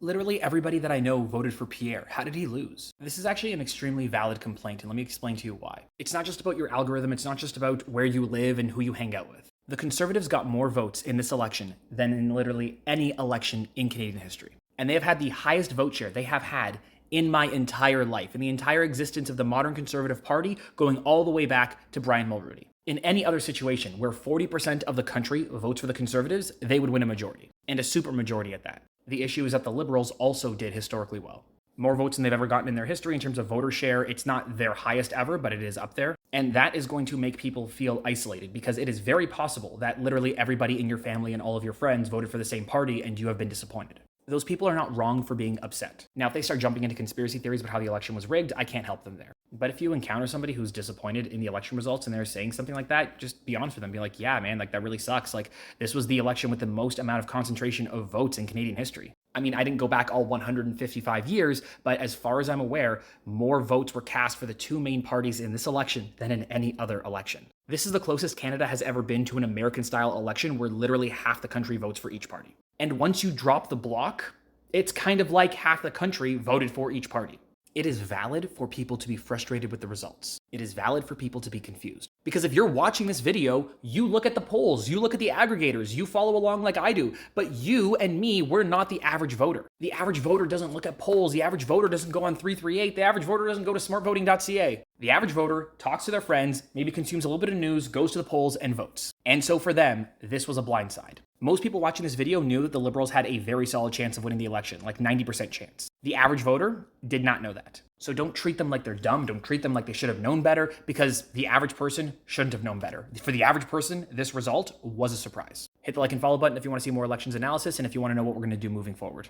Literally everybody that I know voted for Pierre. How did he lose? This is actually an extremely valid complaint, and let me explain to you why. It's not just about your algorithm, it's not just about where you live and who you hang out with. The Conservatives got more votes in this election than in literally any election in Canadian history. And they have had the highest vote share they have had in my entire life, in the entire existence of the modern Conservative Party, going all the way back to Brian Mulroney. In any other situation where 40% of the country votes for the Conservatives, they would win a majority, and a supermajority at that. The issue is that the Liberals also did historically well. More votes than they've ever gotten in their history in terms of voter share. It's not their highest ever, but it is up there. And that is going to make people feel isolated because it is very possible that literally everybody in your family and all of your friends voted for the same party and you have been disappointed. Those people are not wrong for being upset. Now, if they start jumping into conspiracy theories about how the election was rigged, I can't help them there. But if you encounter somebody who's disappointed in the election results and they're saying something like that, just be honest with them. Be like, yeah, man, like that really sucks. Like this was the election with the most amount of concentration of votes in Canadian history. I mean, I didn't go back all 155 years, but as far as I'm aware, more votes were cast for the two main parties in this election than in any other election. This is the closest Canada has ever been to an American-style election where literally half the country votes for each party. And once you drop the block, it's kind of like half the country voted for each party. It is valid for people to be frustrated with the results. It is valid for people to be confused. Because if you're watching this video, you look at the polls, you look at the aggregators, you follow along like I do, but you and me, we're not the average voter. The average voter doesn't look at polls. The average voter doesn't go on 338. The average voter doesn't go to smartvoting.ca. The average voter talks to their friends, maybe consumes a little bit of news, goes to the polls and votes. And so for them, this was a blindside. Most people watching this video knew that the Liberals had a very solid chance of winning the election, like 90% chance. The average voter did not know that. So don't treat them like they're dumb. Don't treat them like they should have known better, because the average person shouldn't have known better. For the average person, this result was a surprise. Hit the like and follow button if you want to see more elections analysis and if you want to know what we're going to do moving forward.